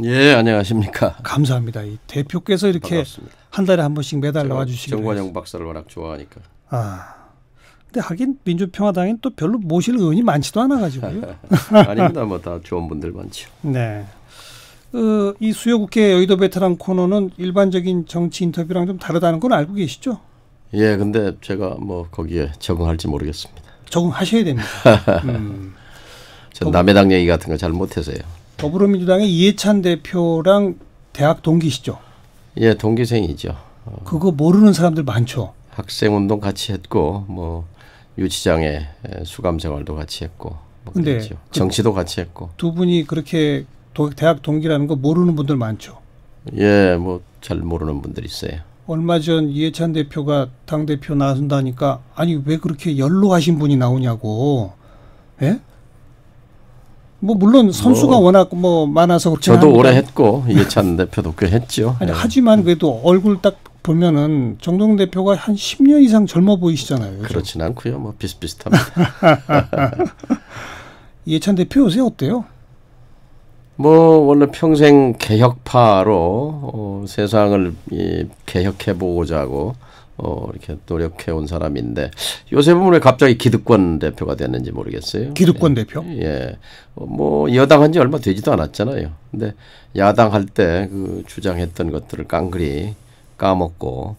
예, 안녕하십니까. 감사합니다. 이 대표께서 이렇게 반갑습니다. 한 달에 한 번씩 매달 나와주시기로 정관영 박사를 워낙 좋아하니까. 근데 하긴 민주평화당엔 또 별로 모실 의원이 많지도 않아가지고요. 아닙니다. 뭐 다 좋은 분들 많죠. 네. 이 수요국회 여의도 베테랑 코너는 일반적인 정치 인터뷰랑 좀 다르다는 건 알고 계시죠? 예, 근데 제가 뭐 거기에 적응할지 모르겠습니다. 적응하셔야 됩니다. 전 남의 당 얘기 같은 거 잘 못해서요. 더불어민주당의 이해찬 대표랑 대학 동기시죠? 예, 동기생이죠. 그거 모르는 사람들 많죠. 학생운동 같이 했고 뭐 유치장에 수감 생활도 같이 했고 뭐 근데 그랬죠. 정치도 같이 했고. 두 분이 그렇게 대학 동기라는 거 모르는 분들 많죠. 예, 뭐 잘 모르는 분들 있어요. 얼마 전 이해찬 대표가 당대표 나선다니까 아니 왜 그렇게 연로하신 분이 나오냐고. 예? 뭐 물론 선수가 워낙 뭐 많아서 그렇게 저도 오래 했고 이해찬 대표도 꽤 했죠. 아니, 예. 하지만 그래도 얼굴 딱 보면은 정동영 대표가 한 10년 이상 젊어 보이시잖아요. 그렇진 않고요. 뭐 비슷비슷합니다. 이해찬 대표 요새 어때요? 뭐 원래 평생 개혁파로 세상을 개혁해 보고자 하고 이렇게 노력해 온 사람인데 요새 보면 왜 갑자기 기득권 대표가 됐는지 모르겠어요. 기득권 대표? 예. 뭐 여당한 지 얼마 되지도 않았잖아요. 근데 야당할 때 그 주장했던 것들을 깡그리 까먹고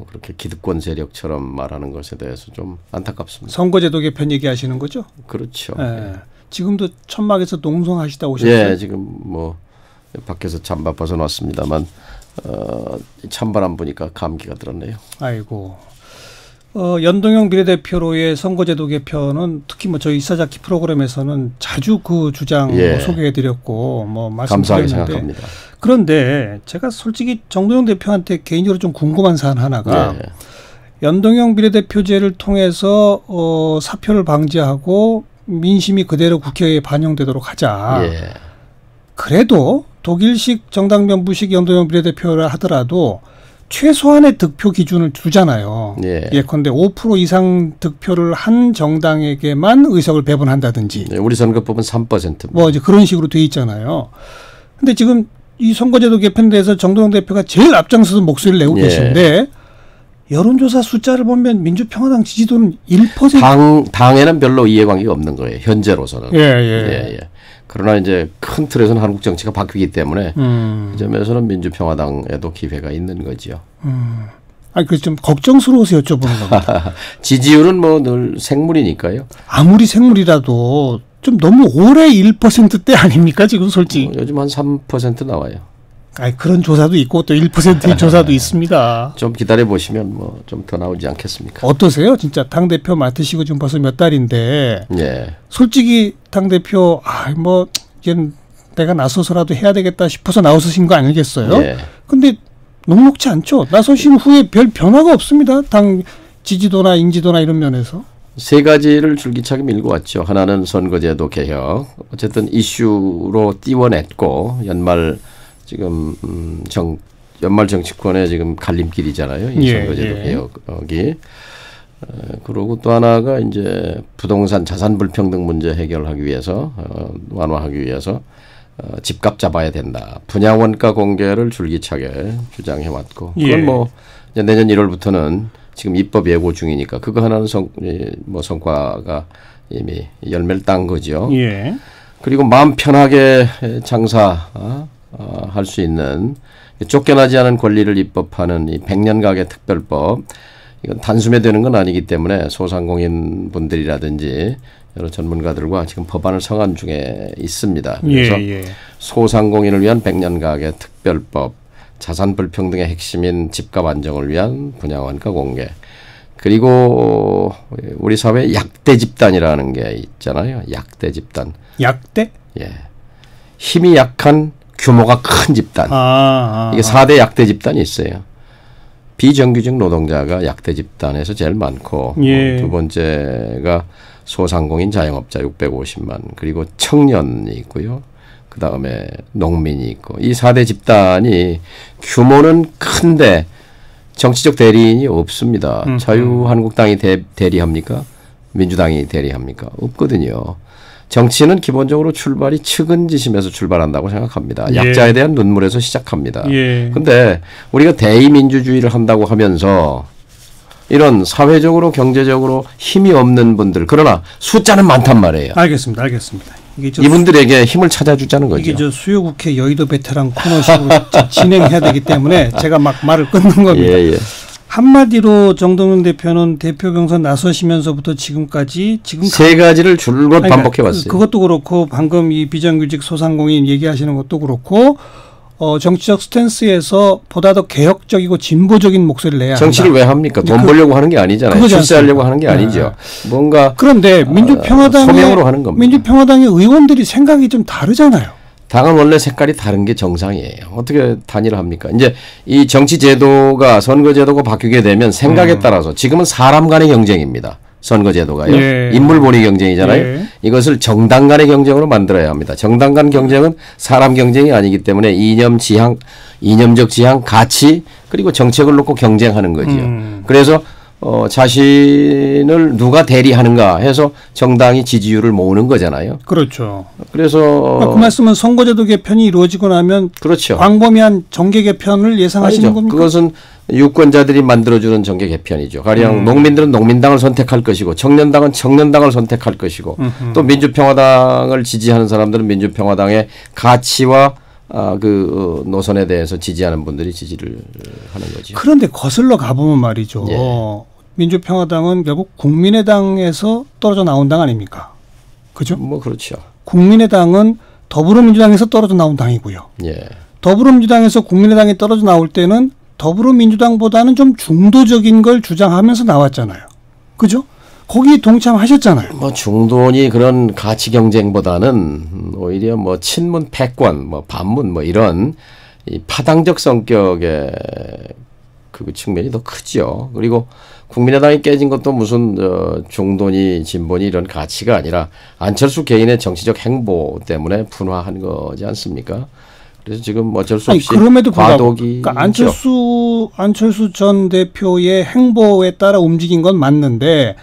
그렇게 기득권 세력처럼 말하는 것에 대해서 좀 안타깝습니다. 선거제도 개편 얘기하시는 거죠? 그렇죠. 예. 지금도 천막에서 농성하시다 오셨어요? 예, 지금 뭐 밖에서 잠바 벗어놨습니다만 찬바람 부니까 감기가 들었네요. 아이고. 연동형 비례대표로의 선거제도 개편은 특히 뭐 저희 이사자키 프로그램에서는 자주 그 주장 예. 소개해드렸고 뭐 감사하게 말씀드렸는데 생각합니다. 그런데 제가 솔직히 정동영 대표한테 개인적으로 좀 궁금한 사안 하나가 예. 연동형 비례대표제를 통해서 사표를 방지하고 민심이 그대로 국회에 반영되도록 하자. 예. 그래도 독일식 정당변부식 연동형 비례대표를 하더라도 최소한의 득표 기준을 두잖아요. 예. 예컨대 5% 이상 득표를 한 정당에게만 의석을 배분한다든지. 네, 우리 선거법은 3%입니다. 뭐 이제 그런 식으로 돼 있잖아요. 근데 지금 이 선거제도 개편에 대해서 정동영 대표가 제일 앞장서서 목소리를 내고 예. 계신데 여론조사 숫자를 보면 민주평화당 지지도는 1%. 당에는 별로 이해관계가 없는 거예요. 현재로서는. 예. 그러나 이제 큰 틀에서는 한국 정치가 바뀌기 때문에 이 점에서는 민주평화당에도 기회가 있는 거지요. 아니 그래서 좀 걱정스러워서 여쭤보는 겁니다. 지지율은 뭐 늘 생물이니까요. 아무리 생물이라도 좀 너무 오래 1%대 아닙니까 지금 솔직히. 요즘 한 3% 나와요. 아니 그런 조사도 있고 또 1%의 조사도 있습니다. 좀 기다려 보시면 뭐 좀 더 나오지 않겠습니까? 어떠세요? 진짜 당 대표 맡으시고 지금 벌써 몇 달인데 예. 솔직히 당 대표 뭐 이제 내가 나서서라도 해야 되겠다 싶어서 나서신 거 아니겠어요? 예. 근데 녹록치 않죠. 나서신 후에 별 변화가 없습니다. 당 지지도나 인지도나 이런 면에서. 세 가지를 줄기차게 밀고 왔죠. 하나는 선거제도 개혁. 어쨌든 이슈로 띄워냈고 연말 지금 연말 정치권의 지금 갈림길이잖아요. 이 선거제도 개혁이. 그리고 또 하나가 이제 부동산 자산 불평등 문제 해결하기 위해서 완화하기 위해서 집값 잡아야 된다. 분양 원가 공개를 줄기차게 주장해 왔고 그건 뭐 이제 내년 1월부터는 지금 입법 예고 중이니까 그거 하나는 성과가 이미 열매를 딴 거죠. 예. 그리고 마음 편하게 장사할 수 있는 쫓겨나지 않은 권리를 입법하는 이 100년 가계 특별법. 이건 단숨에 되는 건 아니기 때문에 소상공인 분들이라든지 여러 전문가들과 지금 법안을 성안 중에 있습니다. 그래서 소상공인을 위한 100년 가계 특별법, 자산 불평등의 핵심인 집값 안정을 위한 분양원가 공개, 그리고 우리 사회에 약대 집단이라는 게 있잖아요. 약대 집단. 약대? 예. 힘이 약한 규모가 큰 집단. 이게 4대 약대 집단이 있어요. 비정규직 노동자가 약대 집단에서 제일 많고 두 번째가 소상공인 자영업자 650만 그리고 청년이 있고요. 그다음에 농민이 있고 이 4대 집단이 규모는 큰데 정치적 대리인이 없습니다. 자유한국당이 대리합니까? 민주당이 대리합니까? 없거든요. 정치는 기본적으로 출발이 측은지심에서 출발한다고 생각합니다. 예. 약자에 대한 눈물에서 시작합니다. 예. 근데 우리가 대의민주주의를 한다고 하면서 이런 사회적으로 경제적으로 힘이 없는 분들 그러나 숫자는 많단 말이에요. 알겠습니다. 알겠습니다. 이게 이분들에게 힘을 찾아주자는 거죠. 이게 수요국회 여의도 베테랑 코너식으로 진행해야 되기 때문에 제가 막 말을 끊는 겁니다. 예. 한마디로 정동영 대표는 대표 경선 나서시면서부터 지금까지 세 가지를 줄곧 반복해 왔어요. 그것도 그렇고 방금 이 비정규직 소상공인 얘기하시는 것도 그렇고 정치적 스탠스에서 보다 더 개혁적이고 진보적인 목소리를 내야 한다. 정치를 왜 합니까? 돈 벌려고 하는 게 아니잖아요. 출세하려고 하는 게 아니죠. 뭔가 그런데 소명으로 하는 겁니다. 민주평화당의 의원들이 생각이 좀 다르잖아요. 당은 원래 색깔이 다른 게 정상이에요. 어떻게 단일화 합니까? 이제 이 정치 제도가 선거 제도가 바뀌게 되면 생각에 따라서 지금은 사람 간의 경쟁입니다. 선거 제도가요. 예. 인물 본위 경쟁이잖아요. 예. 이것을 정당 간의 경쟁으로 만들어야 합니다. 정당 간 경쟁은 사람 경쟁이 아니기 때문에 이념적 지향, 가치 그리고 정책을 놓고 경쟁하는 거지요. 그래서 자신을 누가 대리하는가 해서 정당이 지지율을 모으는 거잖아요. 그렇죠. 그래서 그 말씀은 선거제도 개편이 이루어지고 나면 그렇죠. 광범위한 정계 개편을 예상하시는 아니죠. 겁니까? 그것은 유권자들이 만들어주는 정계 개편이죠. 가령 농민들은 농민당을 선택할 것이고 청년당은 청년당을 선택할 것이고 또 민주평화당을 지지하는 사람들은 민주평화당의 가치와 노선에 대해서 지지하는 분들이 지지를 하는 거죠. 그런데 거슬러 가보면 말이죠. 예. 민주평화당은 결국 국민의당에서 떨어져 나온 당 아닙니까? 그죠? 뭐 그렇죠. 국민의당은 더불어민주당에서 떨어져 나온 당이고요. 예. 더불어민주당에서 국민의당이 떨어져 나올 때는 더불어민주당보다는 좀 중도적인 걸 주장하면서 나왔잖아요. 그죠? 거기에 동참하셨잖아요. 뭐 중도니 그런 가치 경쟁보다는 오히려 뭐 친문 패권, 뭐 반문 뭐 이런 이 파당적 성격의 그 측면이 더 크죠. 그리고 국민의당이 깨진 것도 무슨 중도니 진보니 이런 가치가 아니라 안철수 개인의 정치적 행보 때문에 분화한 거지 않습니까? 그래서 지금 어쩔 수 없이 그럼에도 불구하고 과도기 그러니까 안철수 전 대표의 행보에 따라 움직인 건 맞는데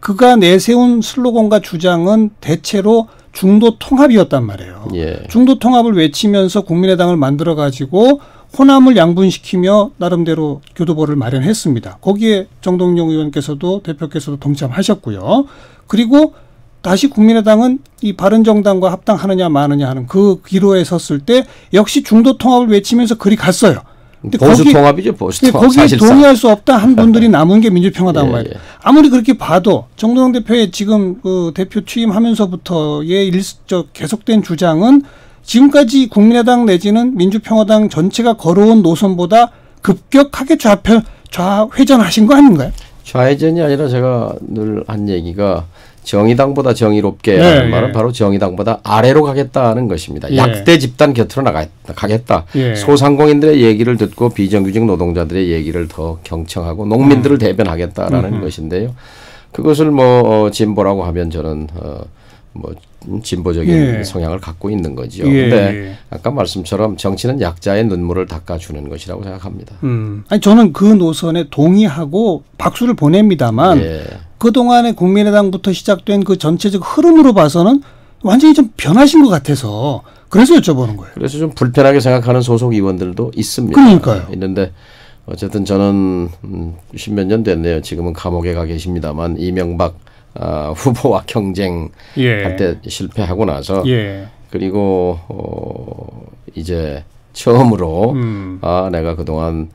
그가 내세운 슬로건과 주장은 대체로 중도 통합이었단 말이에요. 예. 중도 통합을 외치면서 국민의당을 만들어 가지고 호남을 양분시키며 나름대로 교도보를 마련했습니다. 거기에 정동영 의원께서도 대표께서도 동참하셨고요. 그리고 다시 국민의당은 이 바른정당과 합당하느냐 마느냐 하는 그 기로에 섰을 때 역시 중도 통합을 외치면서 그리 갔어요. 근데 보수 통합이죠. 보수 통합. 거기에 사실상. 동의할 수 없다 한 분들이 남은 게 민주평화당 말이에요. 예. 아무리 그렇게 봐도 정동영 대표의 지금 그 대표 취임하면서부터의 계속된 주장은 지금까지 국민의당 내지는 민주평화당 전체가 걸어온 노선보다 급격하게 좌회전하신 거 아닌가요? 좌회전이 아니라 제가 늘 한 얘기가 정의당보다 정의롭게 네, 하는 말은 바로 정의당보다 아래로 가겠다는 것입니다. 예. 약대 집단 곁으로 가겠다. 예. 소상공인들의 얘기를 듣고 비정규직 노동자들의 얘기를 더 경청하고 농민들을 대변하겠다라는 것인데요. 그것을 뭐 진보라고 하면 저는 뭐 진보적인 예. 성향을 갖고 있는 거죠. 예. 근데 아까 말씀처럼 정치는 약자의 눈물을 닦아주는 것이라고 생각합니다. 아니 저는 그 노선에 동의하고 박수를 보냅니다만 예. 그동안에 국민의당부터 시작된 그 전체적 흐름으로 봐서는 완전히 좀 변하신 것 같아서 그래서 여쭤보는 거예요. 그래서 좀 불편하게 생각하는 소속 의원들도 있습니다. 그러니까요. 있는데 어쨌든 저는 10몇 년 됐네요. 지금은 감옥에 가 계십니다만 이명박 후보와 경쟁할 예. 때 실패하고 나서 예. 그리고 이제 처음으로 내가 그동안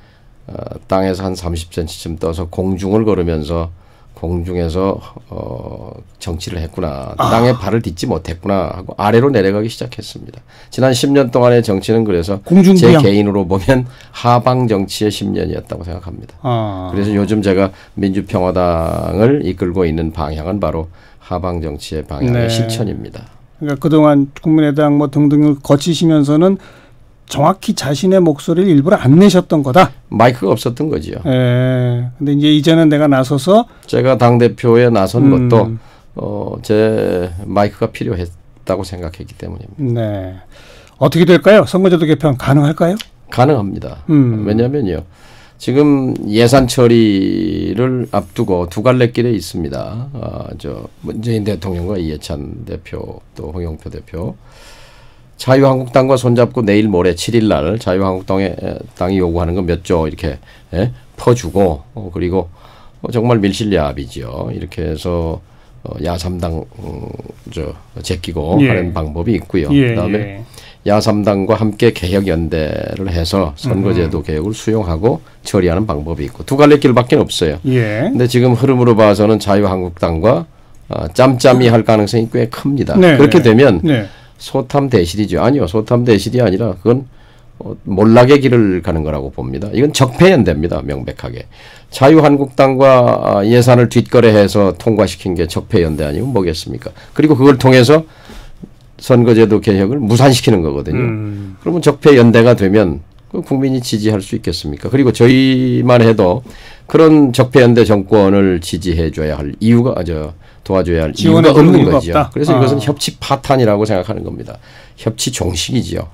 땅에서 한 30cm쯤 떠서 공중을 걸으면서 공중에서 정치를 했구나. 땅에 발을 딛지 못했구나 하고 아래로 내려가기 시작했습니다. 지난 10년 동안의 정치는 그래서 제 개인으로 보면 하방 정치의 10년이었다고 생각합니다. 그래서 요즘 제가 민주평화당을 이끌고 있는 방향은 바로 하방 정치의 방향의 네. 실천입니다. 그러니까 그동안 국민의당 뭐 등등을 거치시면서는 정확히 자신의 목소리를 일부러 안 내셨던 거다. 마이크가 없었던 거지요. 예. 근데 이제 이제는 내가 나서서 제가 당대표에 나선 것도 제 마이크가 필요했다고 생각했기 때문입니다. 네. 어떻게 될까요? 선거제도 개편 가능할까요? 가능합니다. 왜냐하면요. 지금 예산 처리를 앞두고 두 갈래 길에 있습니다. 문재인 대통령과 이해찬 대표 또 홍영표 대표 자유한국당과 손잡고 내일 모레 7일 날 자유한국당이 요구하는 거 몇 조 이렇게 퍼주고 그리고 정말 밀실야합이죠. 이렇게 해서 야3당 제끼고 하는 방법이 있고요. 그다음에 야3당과 함께 개혁연대를 해서 선거제도 개혁을 수용하고 처리하는 방법이 있고 두 갈래 길밖에 없어요. 근데 지금 흐름으로 봐서는 자유한국당과 짬짬이 할 가능성이 꽤 큽니다. 그렇게 되면 소탐 대실이죠. 아니요. 소탐 대실이 아니라 그건 몰락의 길을 가는 거라고 봅니다. 이건 적폐연대입니다. 명백하게. 자유한국당과 예산을 뒷거래해서 통과시킨 게 적폐연대 아니면 뭐겠습니까? 그리고 그걸 통해서 선거제도 개혁을 무산시키는 거거든요. 그러면 적폐연대가 되면 국민이 지지할 수 있겠습니까? 그리고 저희만 해도 그런 적폐연대 정권을 지지해 줘야 할 이유가 도와줘야 할 이유가 없는 거죠. 없다. 그래서 이것은 협치 파탄이라고 생각하는 겁니다. 협치 종식이지요.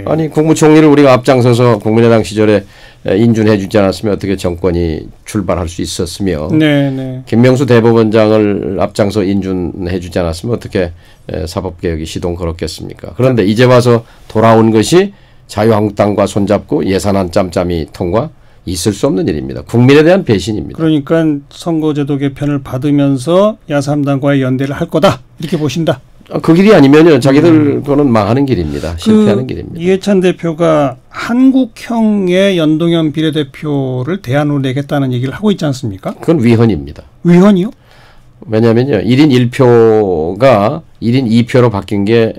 아니 국무총리를 우리가 앞장서서 국민의당 시절에 인준해 주지 않았으면 어떻게 정권이 출발할 수 있었으며 김명수 대법원장을 앞장서 인준해 주지 않았으면 어떻게 사법개혁이 시동 걸었겠습니까? 그런데 이제 와서 돌아온 것이 자유한국당과 손잡고 예산안 짬짬이 통과 있을 수 없는 일입니다. 국민에 대한 배신입니다. 그러니까 선거제도 개편을 받으면서 야3당과의 연대를 할 거다 이렇게 보신다. 그 길이 아니면요. 자기들 거는 망하는 길입니다. 실패하는 길입니다. 이해찬 대표가 한국형의 연동형 비례대표를 대안으로 내겠다는 얘기를 하고 있지 않습니까? 그건 위헌입니다. 위헌이요? 왜냐하면요. 1인 1표가 1인 2표로 바뀐 게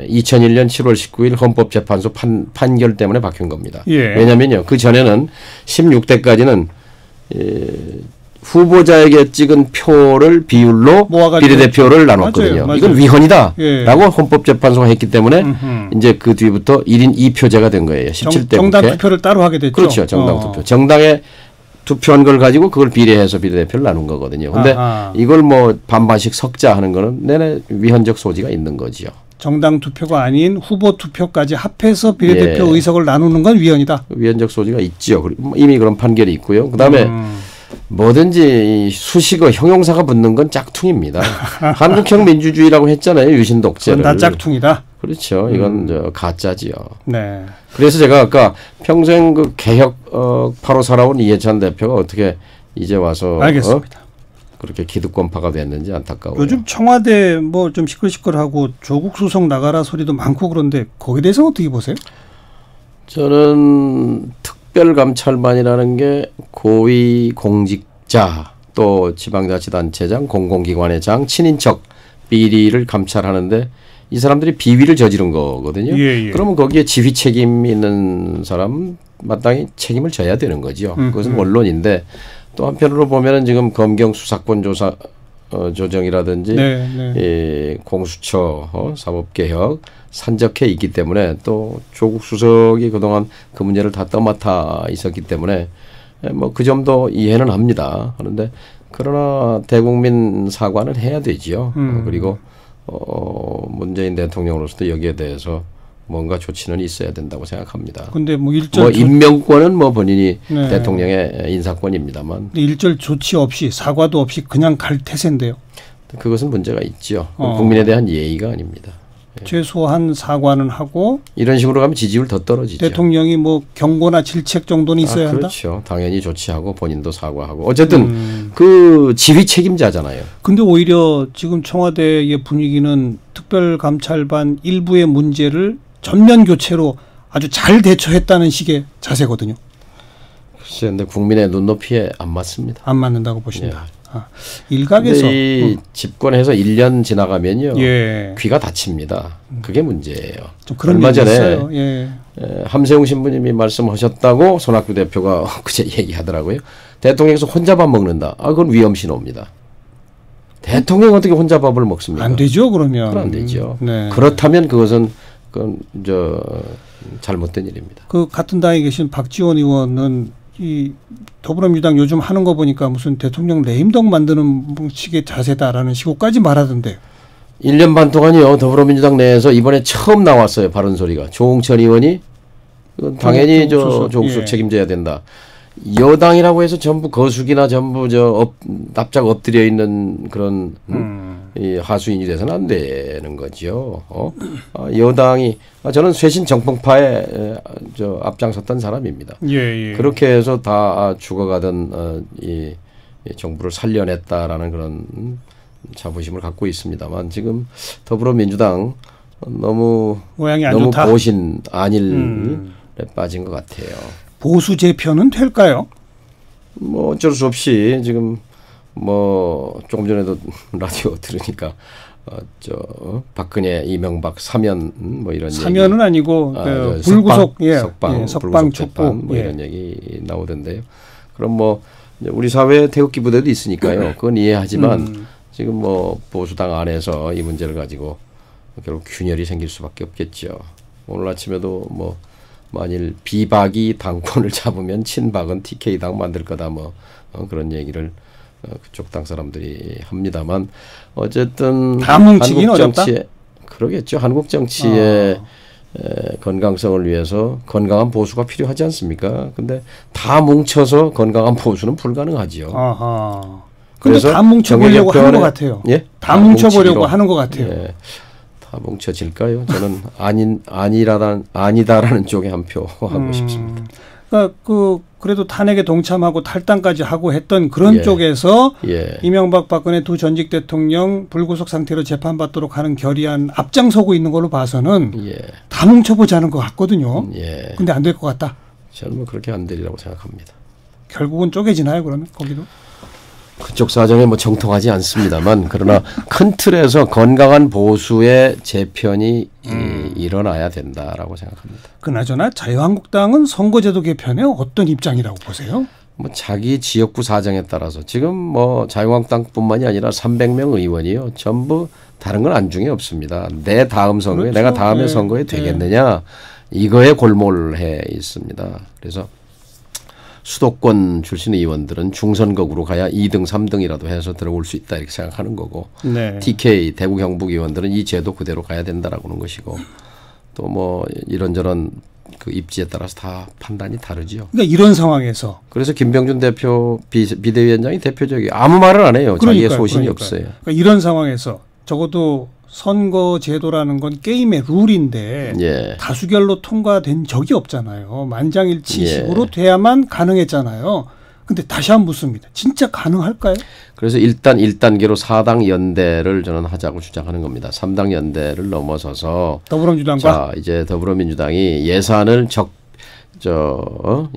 2001년 7월 19일 헌법재판소 판결 때문에 바뀐 겁니다. 왜냐하면요. 그 전에는 16대까지는 후보자에게 찍은 표를 비율로 비례대표를 나눴거든요. 맞아요. 이건 위헌이다라고 헌법재판소가 했기 때문에 이제 그 뒤부터 1인 2표제가 된 거예요. 17대 정당 투표를 따로 하게 됐죠. 그렇죠. 정당 투표. 정당에 투표한 걸 가지고 그걸 비례해서 비례대표를 나눈 거거든요. 근데 이걸 뭐 반반씩 섞자 하는 거는 내내 위헌적 소지가 있는 거지요. 정당 투표가 아닌 후보 투표까지 합해서 비례대표 의석을 나누는 건 위헌이다. 위헌적 소지가 있죠. 이미 그런 판결이 있고요. 그다음에 뭐든지 수식어 형용사가 붙는 건 짝퉁입니다. 한국형 민주주의라고 했잖아요. 유신 독재를. 그건 다 짝퉁이다. 그렇죠. 이건 가짜지요. 그래서 제가 아까 평생 그 개혁파로 살아온 이해찬 대표가 어떻게 이제 와서 알겠습니다. 그렇게 기득권파가 됐는지 안타까워요. 요즘 청와대 뭐 좀 시끌시끌하고 조국 수석 나가라 소리도 많고 그런데 거기에 대해서는 어떻게 보세요? 저는 특별감찰반이라는 게 고위 공직자 또 지방자치단체장 공공기관의 장 친인척 비리를 감찰하는데 이 사람들이 비위를 저지른 거거든요. 그러면 거기에 지휘 책임이 있는 사람 마땅히 책임을 져야 되는 거죠. 그것은 언론인데 또 한편으로 보면은 지금 검경 수사권 조사 조정이라든지 공수처 사법개혁 산적해 있기 때문에 또 조국 수석이 그동안 그 문제를 다 떠맡아 있었기 때문에 뭐 그 점도 이해는 합니다. 그런데 그러나 대국민 사과는 해야 되지요. 그리고 문재인 대통령으로서도 여기에 대해서 뭔가 조치는 있어야 된다고 생각합니다. 근데 뭐 임명권은 뭐 본인이 대통령의 인사권입니다만 일절 조치 없이 사과도 없이 그냥 갈 태세인데요. 그것은 문제가 있죠. 국민에 대한 예의가 아닙니다. 최소한 사과는 하고 이런 식으로 가면 지지율 더 떨어지죠. 대통령이 뭐 경고나 질책 정도는 있어야 한다. 그렇죠. 당연히 조치하고 본인도 사과하고 어쨌든 그 지휘 책임자잖아요. 근데 오히려 지금 청와대의 분위기는 특별감찰반 일부의 문제를 전면 교체로 아주 잘 대처했다는 식의 자세거든요. 글쎄, 근데 국민의 눈높이에 안 맞습니다. 안 맞는다고 보신다. 일각에서 이 집권해서 1년 지나가면요 귀가 다칩니다. 그게 문제예요. 좀 그런 얼마 전에 함세웅 신부님이 말씀하셨다고 손학규 대표가 그제 얘기하더라고요. 대통령에서 혼자 밥 먹는다. 그건 위험 신호입니다. 대통령 어떻게 혼자 밥을 먹습니까? 안 되죠. 그러면. 그건 안 되죠. 그렇다면 그건 잘못된 일입니다. 그 같은 당에 계신 박지원 의원은 이 더불어민주당 요즘 하는 거 보니까 무슨 대통령 레임덕 만드는 식의 자세다라는 식으로까지 말하던데. 1년 반 동안요. 더불어민주당 내에서 이번에 처음 나왔어요. 바른 소리가. 조홍천 의원이 당연히 조국수 책임져야 된다. 여당이라고 해서 전부 거수기나 전부 납작 엎드려 있는 그런 이 하수인이 돼서는 안 되는 거죠. 여당이 저는 쇄신 정통파에 앞장섰던 사람입니다. 예. 그렇게 해서 다 죽어가던 이 정부를 살려냈다라는 그런 자부심을 갖고 있습니다만 지금 더불어민주당 너무 모양이 안 너무 좋다. 보신 안일에 빠진 것 같아요. 보수 재편은 될까요? 뭐 어쩔 수 없이 지금 뭐 조금 전에도 라디오 들으니까 박근혜, 이명박 사면 뭐 이런 사면은 얘기. 아니고 불구속 석방 촉구 뭐 이런 얘기 나오던데요. 그럼 뭐 우리 사회에 태극기 부대도 있으니까요. 그건 이해하지만 지금 뭐 보수당 안에서 이 문제를 가지고 결국 균열이 생길 수밖에 없겠죠. 오늘 아침에도 뭐 만일 비박이 당권을 잡으면 친박은 TK당 만들 거다 뭐 그런 얘기를 그쪽 당 사람들이 합니다만 어쨌든 다 뭉치긴 어렵다. 그러겠죠. 한국 정치의 건강성을 위해서 건강한 보수가 필요하지 않습니까? 근데 다 뭉쳐서 건강한 보수는 불가능하지요. 아하. 그래서 다 뭉쳐보려고 하는 것 같아요. 예? 다 뭉쳐보려고 하는 것 같아요. 예. 다 뭉쳐질까요? 저는 아니다라는 쪽에 한 표 하고 싶습니다. 그러니까 그래도 탄핵에 동참하고 탈당까지 하고 했던 그런 쪽에서 이명박 박근혜 두 전직 대통령 불구속 상태로 재판받도록 하는 결의안 앞장서고 있는 걸로 봐서는 다 뭉쳐보자는 것 같거든요. 근데 안 될 것 같다. 저는 뭐 그렇게 안 되리라고 생각합니다. 결국은 쪼개지나요, 그러면 거기도? 그쪽 사정에 뭐 정통하지 않습니다만 그러나 큰 틀에서 건강한 보수의 재편이 일어나야 된다라고 생각합니다. 그나저나 자유한국당은 선거제도 개편에 어떤 입장이라고 보세요? 뭐 자기 지역구 사정에 따라서 지금 뭐 자유한국당뿐만이 아니라 300명 의원이요 전부 다른 건 안중에 없습니다. 내 다음 선거에 그렇죠. 내가 다음에 선거에 되겠느냐 이거에 골몰해 있습니다. 그래서 수도권 출신 의원들은 중선거구로 가야 2등, 3등이라도 해서 들어올 수 있다 이렇게 생각하는 거고 TK 대구 경북 의원들은 이 제도 그대로 가야 된다라고 하는 것이고 또 뭐 이런저런 그 입지에 따라서 다 판단이 다르지요. 그러니까 이런 상황에서 그래서 김병준 대표 비대위원장이 대표적이 아무 말을 안 해요. 자기의 소신이 없어요. 그러니까 이런 상황에서 적어도 선거 제도라는 건 게임의 룰인데 다수결로 통과된 적이 없잖아요. 만장일치식으로 돼야만 가능했잖아요. 근데 다시 한번 묻습니다. 진짜 가능할까요? 그래서 일단 1단계로 4당 연대를 저는 하자고 주장하는 겁니다. 3당 연대를 넘어서서 더불어민주당과 이제 더불어민주당이 예산을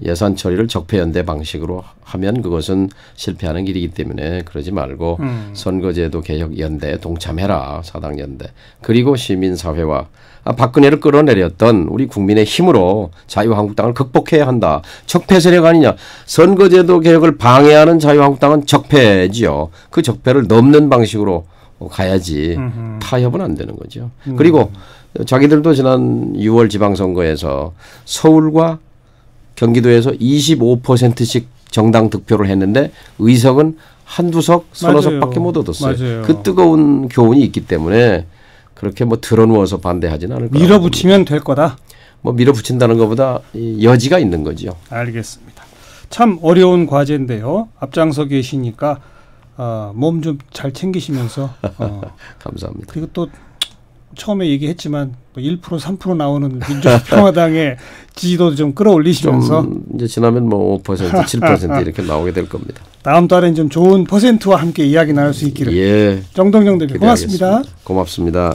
예산 처리를 적폐연대 방식으로 하면 그것은 실패하는 길이기 때문에 그러지 말고 선거제도 개혁 연대에 동참해라. 4당 연대. 그리고 시민사회와 박근혜를 끌어내렸던 우리 국민의 힘으로 자유한국당을 극복해야 한다. 적폐 세력 아니냐. 선거제도 개혁을 방해하는 자유한국당은 적폐지요. 그 적폐를 넘는 방식으로 가야지 타협은 안 되는 거죠. 그리고 자기들도 지난 6월 지방선거에서 서울과 경기도에서 25%씩 정당 득표를 했는데 의석은 한두 석, 서너 석밖에 못 얻었어요. 맞아요. 그 뜨거운 교훈이 있기 때문에 그렇게 뭐 드러누워서 반대하지는 않을 거라고 밀어붙이면 될 거다. 뭐 밀어붙인다는 것보다 여지가 있는 거죠. 알겠습니다. 참 어려운 과제인데요. 앞장서 계시니까 몸 좀 잘 챙기시면서 감사합니다. 그리고 또 처음에 얘기했지만 1% 3% 나오는 민주평화당의 지지도 좀 끌어올리시면서 좀 이제 지나면 뭐 5% 7% 이렇게 나오게 될 겁니다. 다음 달엔 좀 좋은 퍼센트와 함께 이야기 나눌 수 있기를. 정동영 대표 고맙습니다. 고맙습니다.